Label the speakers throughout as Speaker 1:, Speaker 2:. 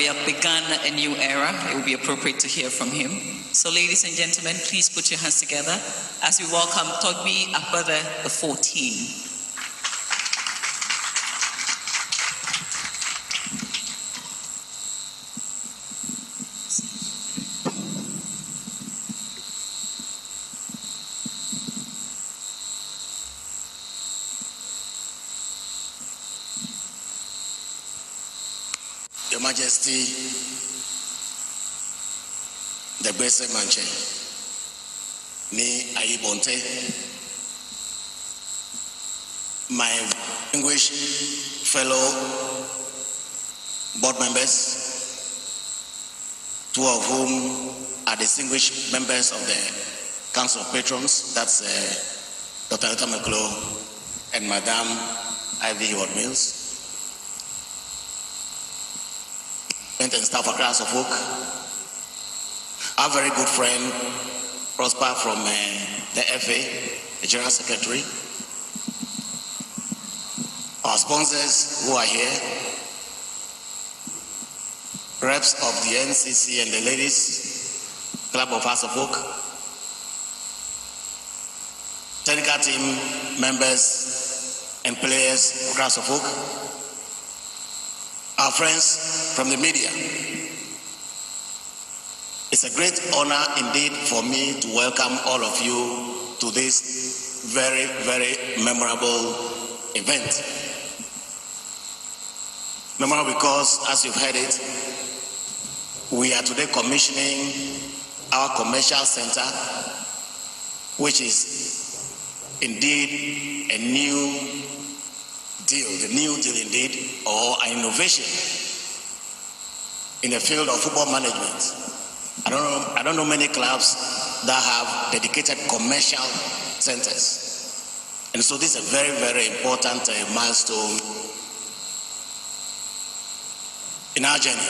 Speaker 1: we have begun a new era. It will be appropriate to hear from him. So ladies and gentlemen, please put your hands together as we welcome Togbi Akpede the 14.
Speaker 2: Your Majesty, the Bese Manche, ni Ayibonte, my distinguished fellow board members, two of whom are distinguished members of the Council of Patrons, that's Dr. Etta McClough and Madame Ivy Ward-Mills, and staff across of Oak. Our very good friend, Prosper from the FA, the General Secretary. Our sponsors who are here, reps of the NCC and the Ladies Club of House of Oak, technical team members and players across of Oak, our friends from the media. It's a great honor indeed for me to welcome all of you to this very, very memorable event. Memorable because, as you've heard it, we are today commissioning our commercial center, which is indeed a new deal, the new deal indeed, or an innovation in the field of football management. I don't know many clubs that have dedicated commercial centers. And so this is a very, very important milestone in our journey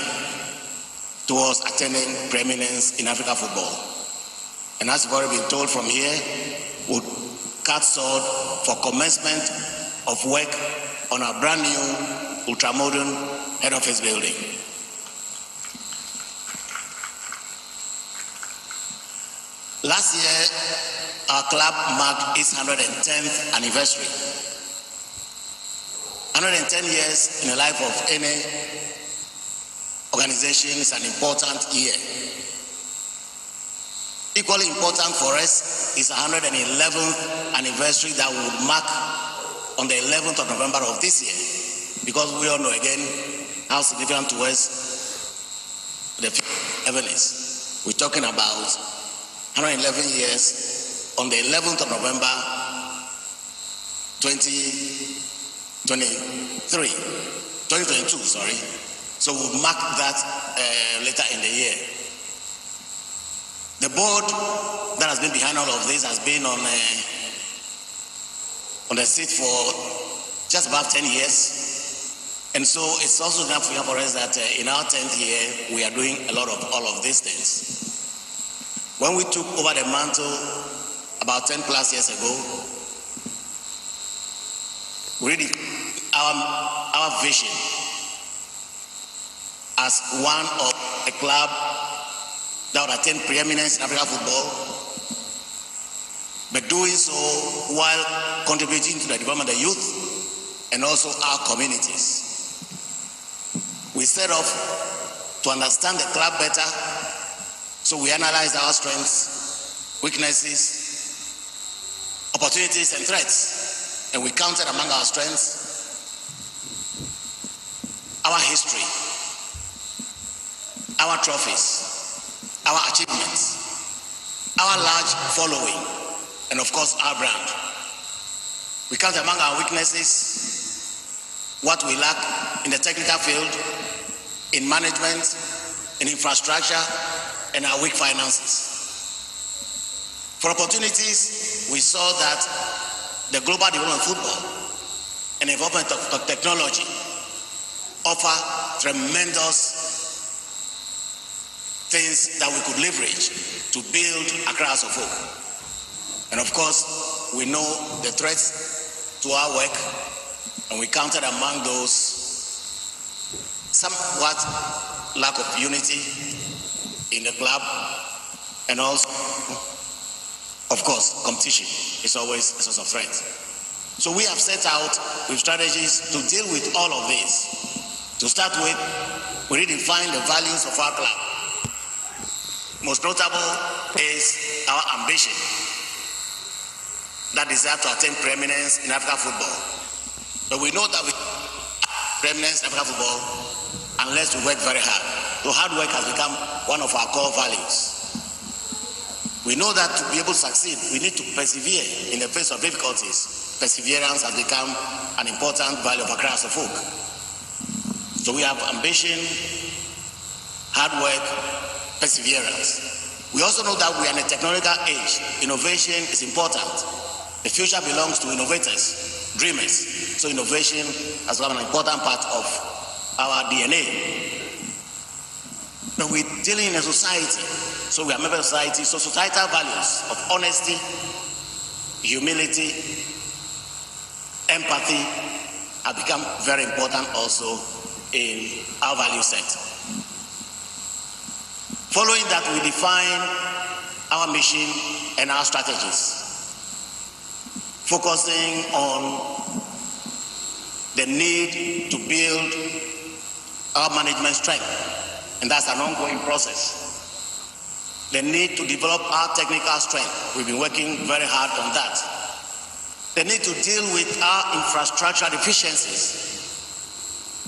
Speaker 2: towards attaining preeminence in African football. And as you've already been told from here, we'll cut sword for commencement of work on our brand new ultramodern head office building. Last year, our club marked its 110th anniversary. 110 years in the life of any organization is an important year. Equally important for us is 111th anniversary that will mark on the 11th of November of this year, because we all know again how significant to us the 11 is. We're talking about 111 years on the 11th of November 2022, sorry. So we'll mark that later in the year. The board that has been behind all of this has been on the seat for just about 10 years. And so it's also enough for us that in our 10th year, we are doing a lot of all of these things. When we took over the mantle about 10 plus years ago, really our vision as one of a club that would attain preeminence in African football, but doing so while contributing to the development of the youth and also our communities. We set off to understand the club better, so we analyzed our strengths, weaknesses, opportunities, and threats. And we counted among our strengths our history, our trophies, our achievements, our large following, and of course our brand. We count among our weaknesses what we lack in the technical field, in management, in infrastructure, and our weak finances. For opportunities, we saw that the global development of football and development of technology offer tremendous things that we could leverage to build Accra as a whole. And of course, we know the threats to our work, and we counted among those somewhat lack of unity in the club, and also, of course, competition is always a source of threat. So we have set out with strategies to deal with all of this. To start with, we redefine the values of our club. Most notable is our ambition, that desire to attain preeminence in African football. But we know that we preeminence in African football unless we work very hard. So hard work has become one of our core values. We know that to be able to succeed, we need to persevere in the face of difficulties. Perseverance has become an important value of Accra as a folk. So we have ambition, hard work, perseverance. We also know that we are in a technological age. Innovation is important. The future belongs to innovators, dreamers. So innovation has become an important part of our DNA. But we're dealing in a society, so we are a member of society, so societal values of honesty, humility, empathy have become very important also in our value set. Following that, we define our mission and our strategies, focusing on the need to build our management strength. And that's an ongoing process. The need to develop our technical strength. We've been working very hard on that. The need to deal with our infrastructural deficiencies.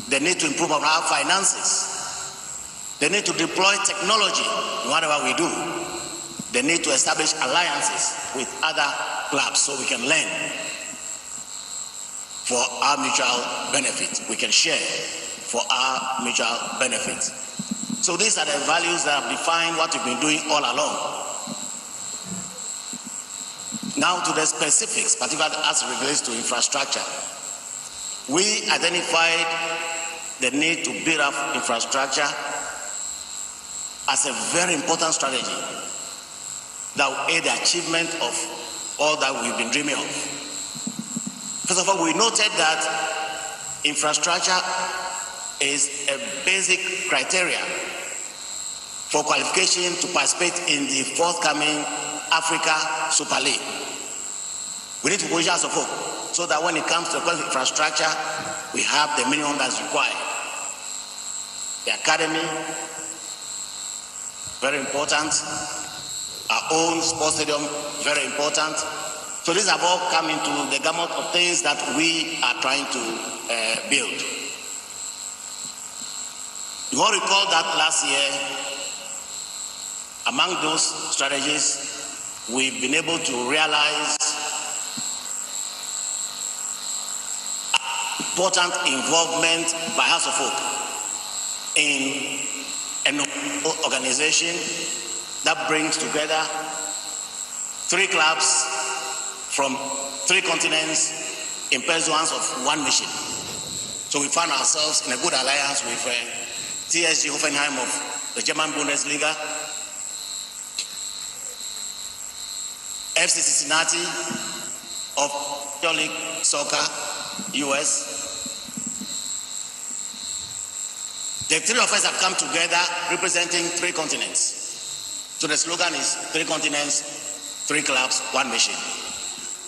Speaker 2: The need to improve on our finances. The need to deploy technology in whatever we do. The need to establish alliances with other clubs so we can learn for our mutual benefit. We can share for our mutual benefit. So these are the values that have defined what we've been doing all along. Now to the specifics, particularly as it relates to infrastructure. We identified the need to build up infrastructure as a very important strategy that will aid the achievement of all that we've been dreaming of. First of all, we noted that infrastructure is a basic criteria for qualification to participate in the forthcoming Africa Super League. We need to position as a folk so that when it comes to the infrastructure, we have the minimum that's required. The academy, very important. Our own sports stadium, very important. So these have all come into the gamut of things that we are trying to build. You all recall that last year, among those strategies, we've been able to realize important involvement by House of Folk in an organization that brings together 3 clubs from 3 continents in pursuance of one mission. So we found ourselves in a good alliance with TSG Hoffenheim of the German Bundesliga, FC Cincinnati of Major League Soccer, US. The 3 of us have come together representing 3 continents. So the slogan is 3 continents, 3 clubs, 1 mission.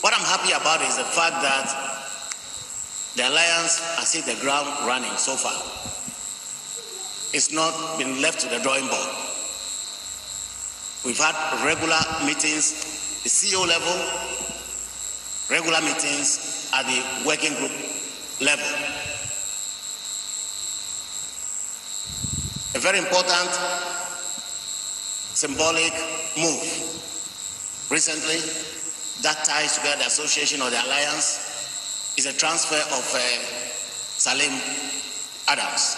Speaker 2: What I'm happy about is the fact that the alliance has hit the ground running so far. It's not been left to the drawing board. We've had regular meetings the CEO level, regular meetings at the working group level. A very important symbolic move recently that ties together the association or the alliance is a transfer of Salim Adams.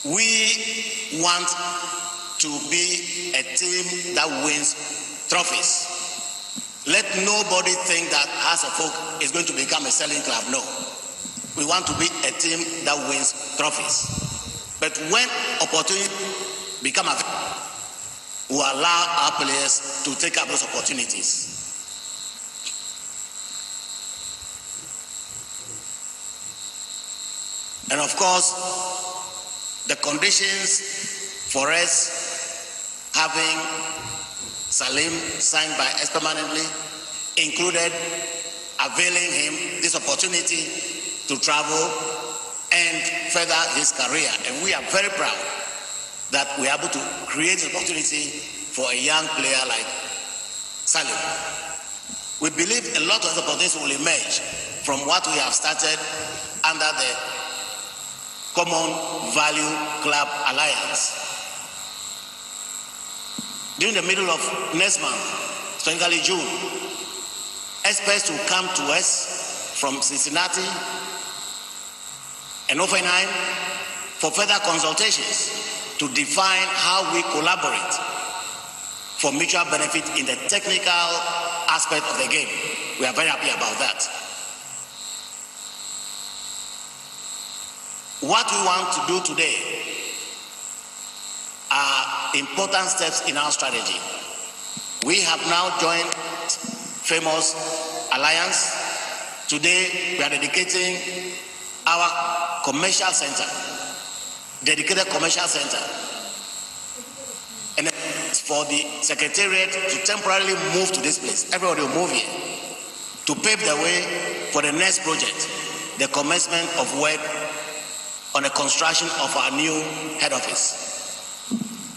Speaker 2: We want to be a team that wins trophies. Let nobody think that House of Folk is going to become a selling club. No. We want to be a team that wins trophies. But when opportunity become available, we allow our players to take up those opportunities. And of course, the conditions for us having Salim signed by us permanently included availing him this opportunity to travel and further his career. And we are very proud that we are able to create an opportunity for a young player like Salim. We believe a lot of opportunities will emerge from what we have started under the Common Value Club Alliance. During the middle of next month, specifically June, experts will come to us from Cincinnati and Offenheim for further consultations to define how we collaborate for mutual benefit in the technical aspect of the game. We are very happy about that. What we want to do today are important steps in our strategy. We have now joined Famous Alliance. Today we are dedicating our commercial center, dedicated commercial center, and for the secretariat to temporarily move to this place. Everybody will move here to pave the way for the next project, the commencement of work on the construction of our new head office.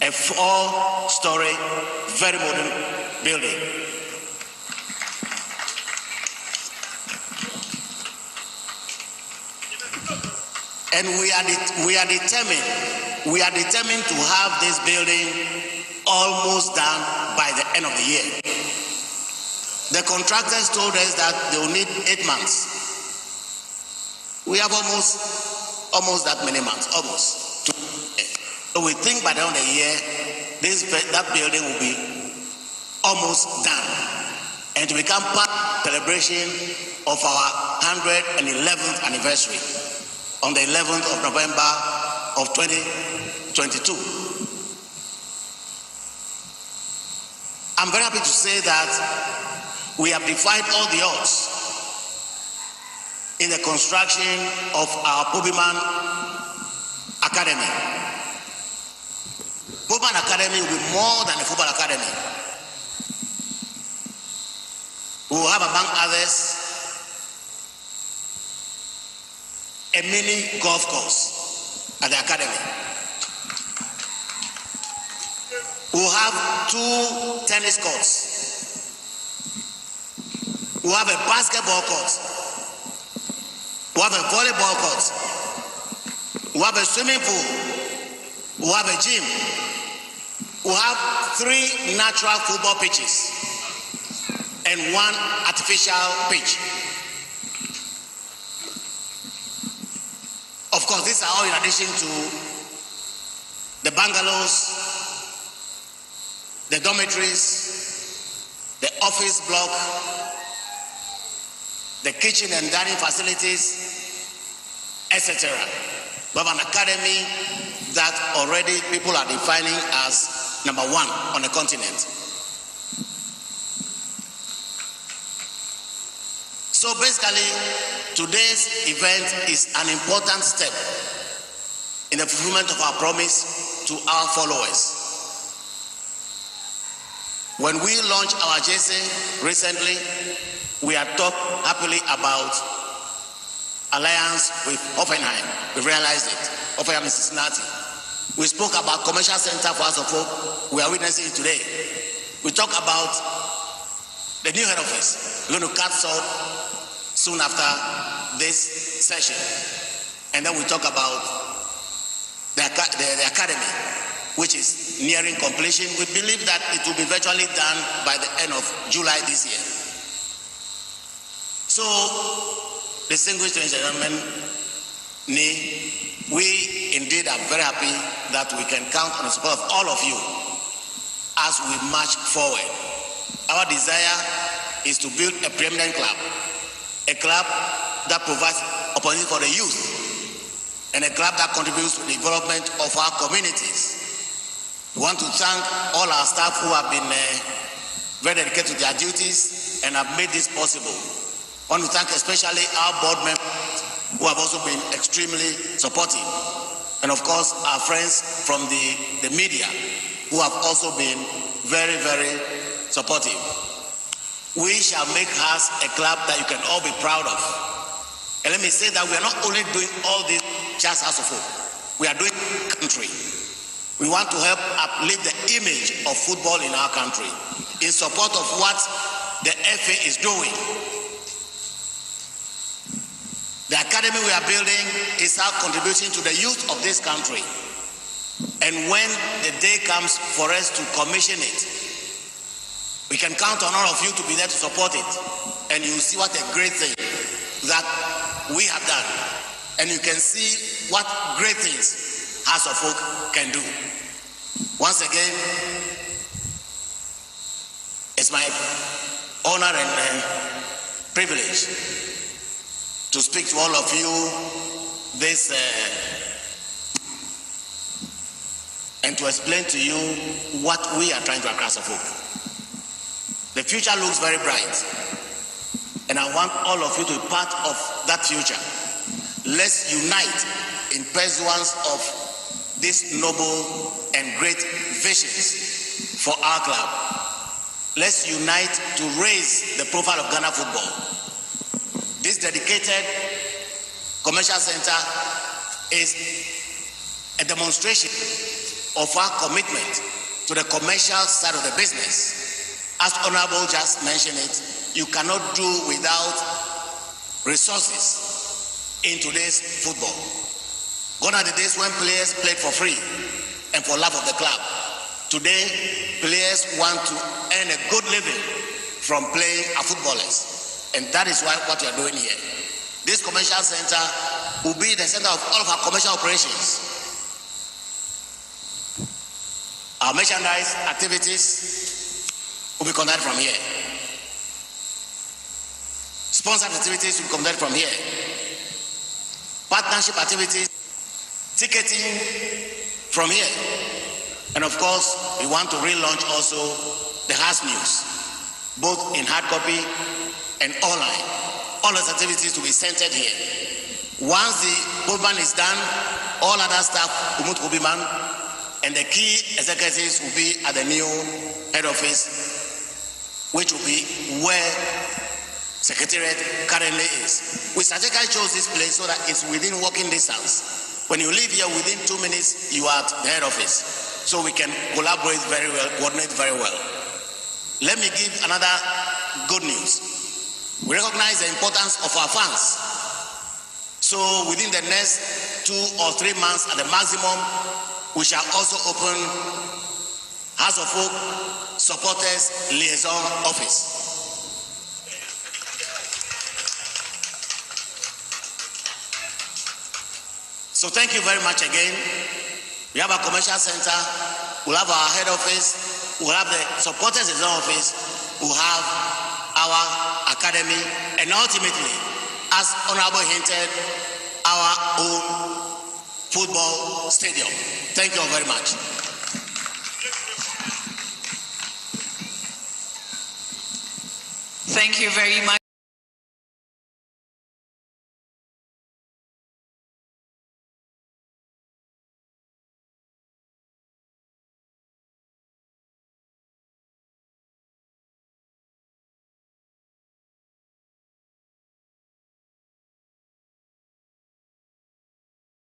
Speaker 2: A 4-story, very modern building. And we are determined to have this building almost done by the end of the year. The contractors told us that they will need 8 months. We have almost that many months, almost. So we think by the end of the year, that building will be almost done, and to become part of the celebration of our 111th anniversary on the 11th of November of 2022. I'm very happy to say that we have defied all the odds in the construction of our Pobiman Academy. Pobiman Academy will be more than a football academy. We will have, among others, a mini golf course at the academy. We will have 2 tennis courts. We will have a basketball court. We have a volleyball court. We have a swimming pool. We have a gym. We have 3 natural football pitches and 1 artificial pitch. Of course, these are all in addition to the bungalows, the dormitories, the office block, the kitchen and dining facilities, etc. We have an academy that already people are defining as number 1 on the continent. So basically, today's event is an important step in the fulfillment of our promise to our followers. When we launched our JC recently, we had talked happily about alliance with Offenheim. We realized it. Offenheim in Cincinnati. We spoke about commercial center for House of Hope. We are witnessing it today. We talked about the new head office. We're going to cut salt soon after this session. And then we talk about the academy, which is nearing completion. We believe that it will be virtually done by the end of July this year. So, distinguished gentlemen, we indeed are very happy that we can count on the support of all of you as we march forward. Our desire is to build a preeminent club, a club that provides opportunity for the youth, and a club that contributes to the development of our communities. We want to thank all our staff who have been very dedicated to their duties and have made this possible. I want to thank especially our board members who have also been extremely supportive. And of course, our friends from the media who have also been very, very supportive. We shall make us a club that you can all be proud of. And let me say that we are not only doing all this just as a football. We are doing country. We want to help uplift the image of football in our country in support of what the FA is doing. The academy we are building is our contribution to the youth of this country. And when the day comes for us to commission it, we can count on all of you to be there to support it. And you will see what a great thing that we have done. And you can see what great things House of Folk can do. Once again, it's my honor and privilege to speak to all of you this and to explain to you what we are trying to accomplish. Of Hope. The future looks very bright, and I want all of you to be part of that future. Let's unite in pursuance of these noble and great visions for our club. Let's unite to raise the profile of Ghana football. This dedicated commercial center is a demonstration of our commitment to the commercial side of the business. As Honorable just mentioned it, you cannot do without resources in today's football. Gone are the days when players played for free and for love of the club. Today, players want to earn a good living from playing as footballers. And that is what we are doing here. This commercial center will be the center of all of our commercial operations. Our merchandise activities will be conducted from here. Sponsored activities will be conducted from here. Partnership activities, ticketing from here. And of course, we want to relaunch also the House News, both in hard copy and online. All those activities to be centered here. Once the postman is done, all other staff will move to Obiman, and the key executives will be at the new head office, which will be where Secretariat currently is. We strategically chose this place so that it's within walking distance. When you leave here, within 2 minutes, you are at the head office. So we can collaborate very well, coordinate very well. Let me give another good news. We recognize the importance of our fans. So within the next 2 or 3 months at the maximum, we shall also open House of Folk Supporters Liaison Office. So thank you very much again. We have a commercial center, we'll have our head office, we'll have the supporters liaison office, we'll have our academy, and ultimately, as Honorable hinted, our own football stadium. Thank you all very much.
Speaker 1: Thank you very much.